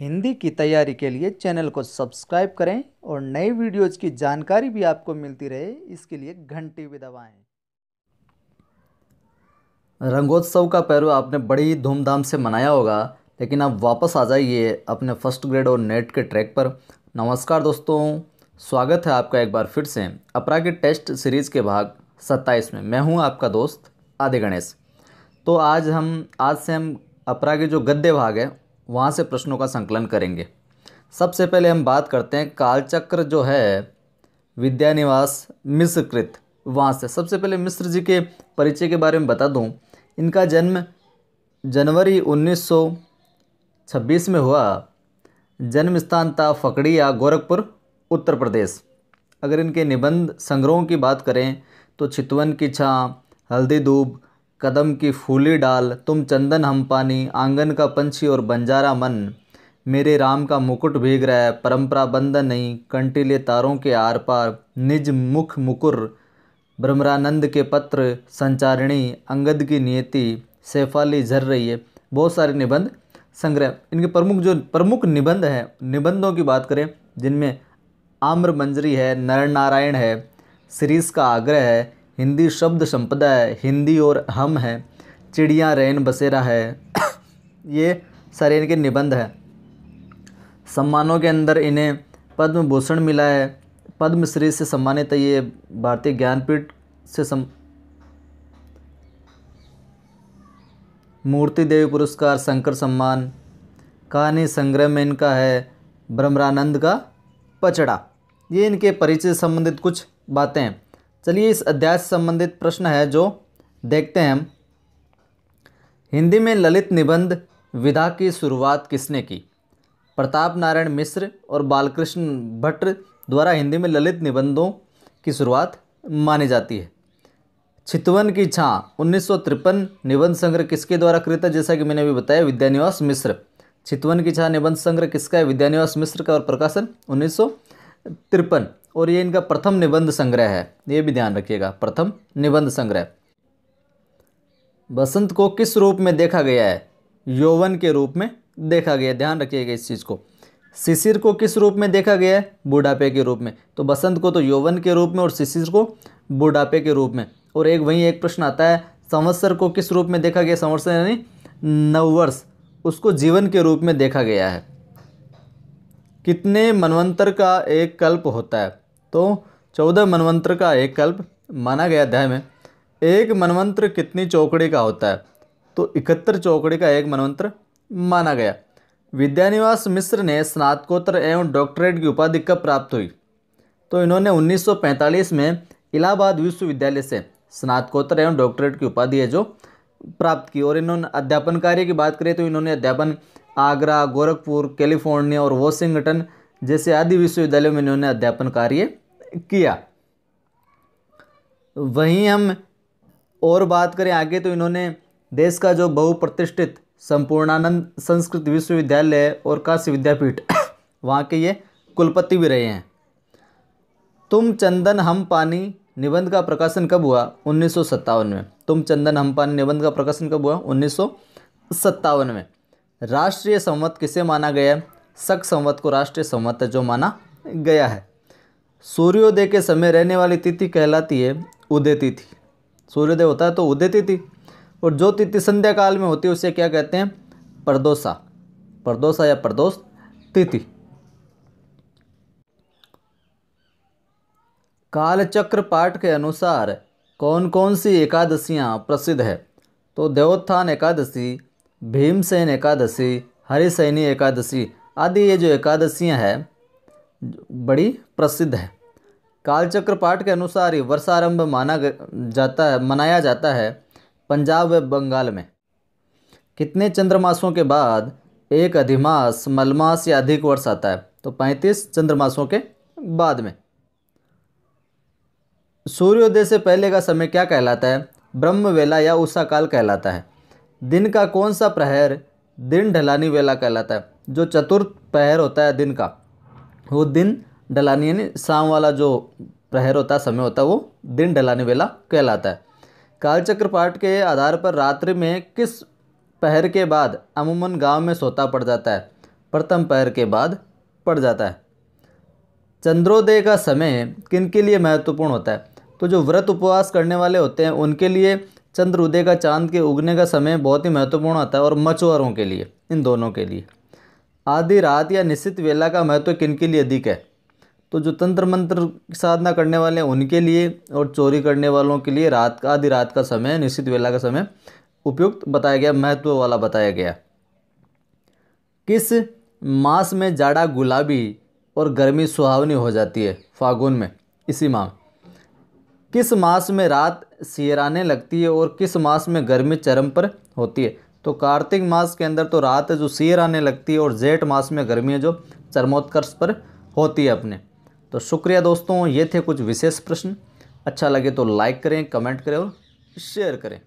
हिंदी की तैयारी के लिए चैनल को सब्सक्राइब करें और नई वीडियोज़ की जानकारी भी आपको मिलती रहे, इसके लिए घंटी भी दबाएं। रंगोत्सव का पर्व आपने बड़ी धूमधाम से मनाया होगा, लेकिन अब वापस आ जाइए अपने फर्स्ट ग्रेड और नेट के ट्रैक पर। नमस्कार दोस्तों, स्वागत है आपका एक बार फिर से अपरा के टेस्ट सीरीज़ के भाग 27 में। मैं हूं आपका दोस्त आदि गणेश। तो आज से हम अपरा के जो गद्य भाग है वहां से प्रश्नों का संकलन करेंगे। सबसे पहले हम बात करते हैं कालचक्र जो है विद्यानिवास मिस्रकृत, वहाँ से। सबसे पहले मिस्र जी के परिचय के बारे में बता दूं। इनका जन्म जनवरी 1926 में हुआ। जन्म स्थान था फकड़िया, गोरखपुर, उत्तर प्रदेश। अगर इनके निबंध संग्रहों की बात करें तो चितवन की छाँ, हल्दी दूब, कदम की फूली डाल, तुम चंदन हम पानी, आंगन का पंछी और बंजारा मन, मेरे राम का मुकुट भीग रहा है, परंपरा बंधन नहीं, कंटीले तारों के आर पार, निज मुख मुकुर, भ्रमरानंद के पत्र, संचारिणी, अंगद की नियति, शेफाली झर रही है। बहुत सारे निबंध संग्रह। इनके प्रमुख निबंध हैं, निबंधों की बात करें जिनमें आम्र मंजरी है, नर नारायण है, शिरीष का आग्रह है, हिंदी शब्द संपदा है, हिंदी और हम है, चिड़िया रैन बसेरा है। ये सारे इनके निबंध हैं। सम्मानों के अंदर इन्हें पद्म भूषण मिला है, पद्मश्री से सम्मानित है ये, भारतीय ज्ञानपीठ से मूर्ति देवी पुरस्कार, शंकर सम्मान। कहानी संग्रह में इनका है भ्रमरानंद का पचड़ा। ये इनके परिचय से संबंधित कुछ बातें हैं। चलिए इस अध्याय से संबंधित प्रश्न है जो देखते हैं हम। हिंदी में ललित निबंध विधा की शुरुआत किसने की? प्रताप नारायण मिश्र और बालकृष्ण भट्ट द्वारा हिंदी में ललित निबंधों की शुरुआत मानी जाती है। चितवन की छाँ 1953 निबंध संग्रह किसके द्वारा कृत है? जैसा कि मैंने अभी बताया, विद्यानिवास मिश्र। चितवन की छाँ निबंध संग्रह किसका है? विद्यानिवास मिश्र का, और प्रकाशन 1953। और ये इनका प्रथम निबंध संग्रह है, ये भी ध्यान रखिएगा, प्रथम निबंध संग्रह। बसंत को किस रूप में देखा गया है? यौवन के रूप में देखा गया, ध्यान रखिएगा इस चीज़ को। शिशिर को किस रूप में देखा गया है? बुढ़ापे के रूप में। तो बसंत को तो यौवन के रूप में और शिशिर को बुढ़ापे के रूप में। और एक प्रश्न आता है, संवत्सर को किस रूप में देखा गया? संवत्सर यानी नववर्ष, उसको जीवन के रूप में देखा गया है। कितने मनवंतर का एक कल्प होता है? तो 14 मनवंतर का एक कल्प माना गया। अध्याय में एक मनवंतर कितनी चौकड़ी का होता है? तो 71 चौकड़ी का एक मनवंतर माना गया। विद्यानिवास मिश्र ने स्नातकोत्तर एवं डॉक्टरेट की उपाधि कब प्राप्त हुई? तो इन्होंने 1945 में इलाहाबाद विश्वविद्यालय से स्नातकोत्तर एवं डॉक्टरेट की उपाधि है जो प्राप्त की। और इन्होंने अध्यापन कार्य की बात करें तो इन्होंने अध्यापन आगरा, गोरखपुर, कैलिफोर्निया और वॉशिंगटन जैसे आदि विश्वविद्यालयों में इन्होंने अध्यापन कार्य किया। वहीं हम और बात करें आगे तो इन्होंने देश का जो बहुप्रतिष्ठित संपूर्णानंद संस्कृत विश्वविद्यालय और काशी विद्यापीठ वहाँ के ये कुलपति भी रहे हैं। तुम चंदन हम पानी निबंध का प्रकाशन कब हुआ? 1957 में। तुम चंदन हम पानी निबंध का प्रकाशन कब हुआ? 1957 में। राष्ट्रीय संवत किसे माना गया? शक संवत को राष्ट्रीय संवत जो माना गया है। सूर्योदय के समय रहने वाली तिथि कहलाती है उदय तिथि। सूर्योदय होता है तो उदय तिथि, और जो तिथि संध्या काल में होती है उसे क्या कहते हैं? प्रदोषा, प्रदोषा या प्रदोष तिथि। कालचक्र पाठ के अनुसार कौन कौन सी एकादशियां प्रसिद्ध है? तो देवोत्थान एकादशी, भीमसेन एकादशी, हरिशयनी एकादशी आदि ये जो एकादशियां हैं बड़ी प्रसिद्ध है। कालचक्र पाठ के अनुसार ये वर्षारंभ मनाया जाता है पंजाब व बंगाल में। कितने चंद्रमासों के बाद एक अधिमास, मलमास या अधिक वर्ष आता है? तो 35 चंद्रमासों के बाद में। सूर्योदय से पहले का समय क्या कहलाता है? ब्रह्म वेला या उषा काल कहलाता है। दिन का कौन सा प्रहर दिन ढलानी वेला कहलाता है? जो चतुर्थ प्रहर होता है दिन का, वो दिन ढलानी यानी शाम वाला जो प्रहर होता है, समय होता है, वो दिन ढलानी वेला कहलाता है। कालचक्र पाठ के आधार पर रात्रि में किस पहर के बाद अमूमन गांव में सोता पड़ जाता है? प्रथम पहर के बाद पड़ जाता है। चंद्रोदय का समय किन के लिए महत्वपूर्ण होता है? तो जो व्रत उपवास करने वाले होते हैं उनके लिए चंद्रोदय का, चांद के उगने का समय बहुत ही महत्वपूर्ण होता है, और मछुआरों के लिए, इन दोनों के लिए। आधी रात या निश्चित वेला का महत्व किन के लिए अधिक है? तो जो तंत्र मंत्र साधना करने वाले हैं उनके लिए, और चोरी करने वालों के लिए रात का, आधी रात का समय, निश्चित वेला का समय उपयुक्त बताया गया, महत्व वाला बताया गया। किस मास में जाड़ा गुलाबी और गर्मी सुहावनी हो जाती है? फागुन में, इसी माह। किस मास में रात सिहराने लगती है और किस मास में गर्मी चरम पर होती है? तो कार्तिक मास के अंदर तो रात जो सिहराने लगती है, और जेठ मास में गर्मी जो चरमोत्कर्ष पर होती है अपने। तो शुक्रिया दोस्तों, ये थे कुछ विशेष प्रश्न। अच्छा लगे तो लाइक करें, कमेंट करें और शेयर करें।